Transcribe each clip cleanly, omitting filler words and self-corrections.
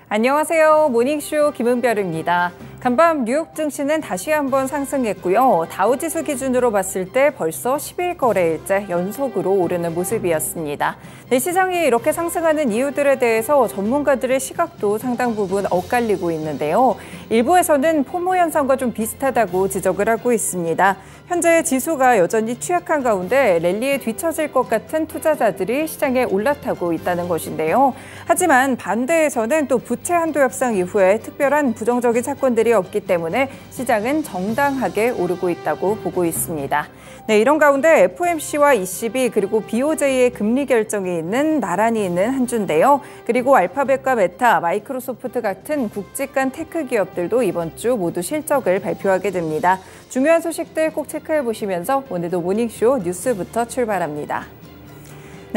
안녕하세요. 모닝쇼 김은별입니다. 간밤 뉴욕 증시는 다시 한번 상승했고요. 다우지수 기준으로 봤을 때 벌써 10일 거래일째 연속으로 오르는 모습이었습니다. 시장이 이렇게 상승하는 이유들에 대해서 전문가들의 시각도 상당 부분 엇갈리고 있는데요. 일부에서는 포모 현상과 좀 비슷하다고 지적을 하고 있습니다. 현재 지수가 여전히 취약한 가운데 랠리에 뒤처질 것 같은 투자자들이 시장에 올라타고 있다는 것인데요. 하지만 반대에서는 또 부채 한도 협상 이후에 특별한 부정적인 사건들이 없기 때문에 시장은 정당하게 오르고 있다고 보고 있습니다. 이런 가운데 FOMC와 ECB 그리고 BOJ의 금리 결정이 나란히 있는 한 주인데요. 그리고 알파벳과 메타, 마이크로소프트 같은 굵직한 테크 기업들도 이번 주 모두 실적을 발표하게 됩니다. 중요한 소식들 꼭 체크해 보시면서 오늘도 모닝쇼 뉴스부터 출발합니다.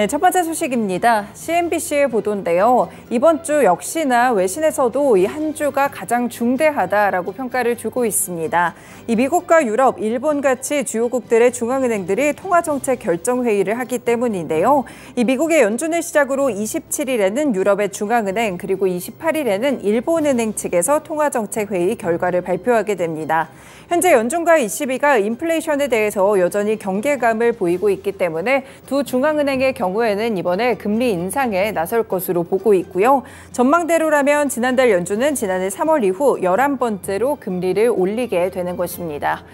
첫 번째 소식입니다. CNBC의 보도인데요. 이번 주 역시나 외신에서도 이 한 주가 가장 중대하다라고 평가를 주고 있습니다. 이 미국과 유럽, 일본 같이 주요국들의 중앙은행들이 통화정책 결정회의를 하기 때문인데요. 이 미국의 연준을 시작으로 27일에는 유럽의 중앙은행 그리고 28일에는 일본은행 측에서 통화정책회의 결과를 발표하게 됩니다. 현재 연준과 ECB가 인플레이션에 대해서 여전히 경계감을 보이고 있기 때문에 두 중앙은행의 경우에는 이번에 금리 인상에 나설 것으로 보고 있고요. 전망대로라면 지난달 연준은 지난해 3월 이후 11번째로 금리를 올리게 되는 것입니다.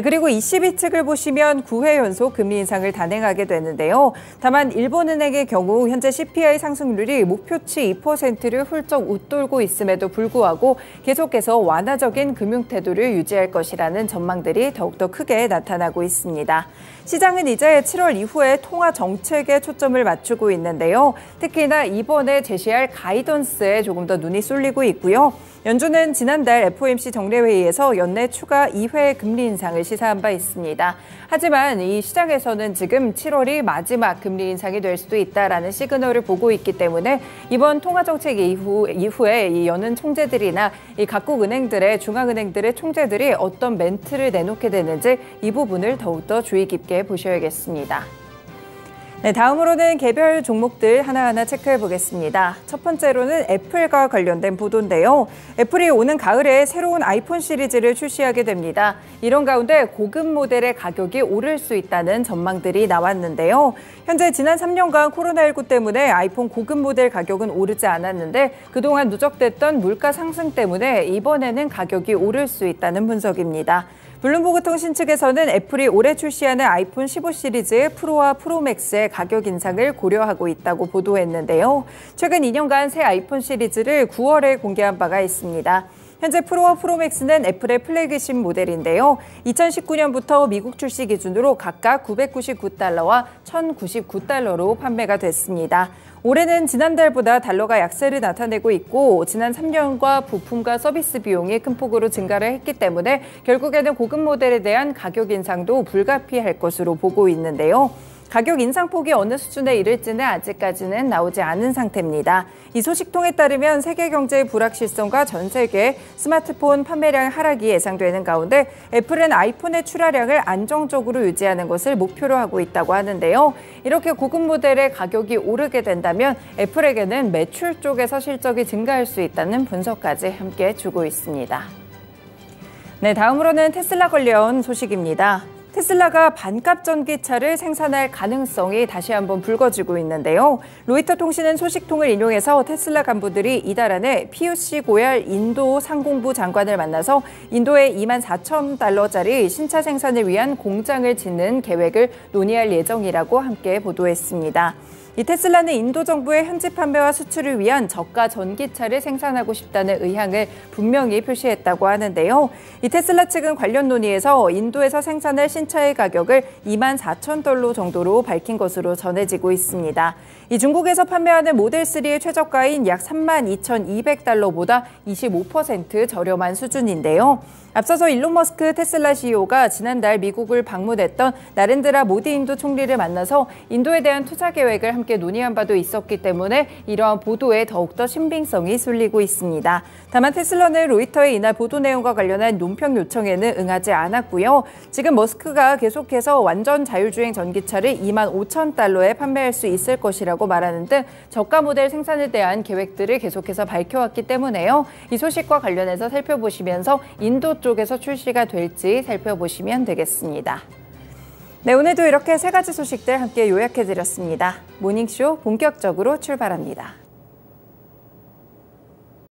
그리고 ECB 측을 보시면 9회 연속 금리 인상을 단행하게 되는데요. 다만 일본은행의 경우 현재 CPI 상승률이 목표치 2%를 훌쩍 웃돌고 있음에도 불구하고 계속해서 완화적인 금융 태도를 유지할 것이라는 전망들이 더욱더 크게 나타나고 있습니다. 시장은 이제 7월 이후에 통화 정책에 초점을 맞추고 있는데요. 특히나 이번에 제시할 가이던스에 조금 더 눈이 쏠리고 있고요. 연준은 지난달 FOMC 정례회의에서 연내 추가 2회 금리 인상을 시사한 바 있습니다. 하지만 이 시장에서는 지금 7월이 마지막 금리 인상이 될 수도 있다라는 시그널을 보고 있기 때문에 이번 통화정책 이후에 이 여는 총재들이나 이 각국 은행들의 중앙은행들의 총재들이 어떤 멘트를 내놓게 되는지 이 부분을 더욱더 주의 깊게 보셔야겠습니다. 다음으로는 개별 종목들 하나하나 체크해 보겠습니다. 첫 번째로는 애플과 관련된 보도인데요. 애플이 오는 가을에 새로운 아이폰 시리즈를 출시하게 됩니다. 이런 가운데 고급 모델의 가격이 오를 수 있다는 전망들이 나왔는데요. 현재 지난 3년간 코로나19 때문에 아이폰 고급 모델 가격은 오르지 않았는데 그동안 누적됐던 물가 상승 때문에 이번에는 가격이 오를 수 있다는 분석입니다. 블룸버그 통신 측에서는 애플이 올해 출시하는 아이폰 15 시리즈의 프로와 프로맥스의 가격 인상을 고려하고 있다고 보도했는데요. 최근 2년간 새 아이폰 시리즈를 9월에 공개한 바가 있습니다. 현재 프로와 프로맥스는 애플의 플래그십 모델인데요. 2019년부터 미국 출시 기준으로 각각 $999와 $1,099로 판매가 됐습니다. 올해는 지난달보다 달러가 약세를 나타내고 있고 지난 3년과 부품과 서비스 비용이 큰 폭으로 증가를 했기 때문에 결국에는 고급 모델에 대한 가격 인상도 불가피할 것으로 보고 있는데요. 가격 인상폭이 어느 수준에 이를지는 아직까지는 나오지 않은 상태입니다. 이 소식통에 따르면 세계 경제의 불확실성과 전 세계 스마트폰 판매량 하락이 예상되는 가운데 애플은 아이폰의 출하량을 안정적으로 유지하는 것을 목표로 하고 있다고 하는데요. 이렇게 고급 모델의 가격이 오르게 된다면 애플에게는 매출 쪽에서 실적이 증가할 수 있다는 분석까지 함께 주고 있습니다. 다음으로는 테슬라 관련 소식입니다. 테슬라가 반값 전기차를 생산할 가능성이 다시 한번 불거지고 있는데요. 로이터 통신은 소식통을 인용해서 테슬라 간부들이 이달 안에 PUC 고열 인도 상공부 장관을 만나서 인도에 $24,000짜리 신차 생산을 위한 공장을 짓는 계획을 논의할 예정이라고 함께 보도했습니다. 이 테슬라는 인도 정부의 현지 판매와 수출을 위한 저가 전기차를 생산하고 싶다는 의향을 분명히 표시했다고 하는데요. 이 테슬라 측은 관련 논의에서 인도에서 생산할 신차의 가격을 $24,000 정도로 밝힌 것으로 전해지고 있습니다. 이 중국에서 판매하는 모델 3의 최저가인 약 $32,200보다 25% 저렴한 수준인데요. 앞서서 일론 머스크 테슬라 CEO가 지난달 미국을 방문했던 나렌드라 모디 인도 총리를 만나서 인도에 대한 투자 계획을 함께 논의한 바도 있었기 때문에 이러한 보도에 더욱더 신빙성이 쏠리고 있습니다. 다만 테슬라는 로이터의 이날 보도 내용과 관련한 논평 요청에는 응하지 않았고요. 지금 머스크가 계속해서 완전 자율주행 전기차를 $25,000에 판매할 수 있을 것이라고 있다라고 말하는 등 저가 모델 생산에 대한 계획들을 계속해서 밝혀왔기 때문에요. 이 소식과 관련해서 살펴보시면서 인도 쪽에서 출시가 될지 살펴보시면 되겠습니다. 네, 오늘도 이렇게 세 가지 소식들 함께 요약해드렸습니다. 모닝쇼 본격적으로 출발합니다.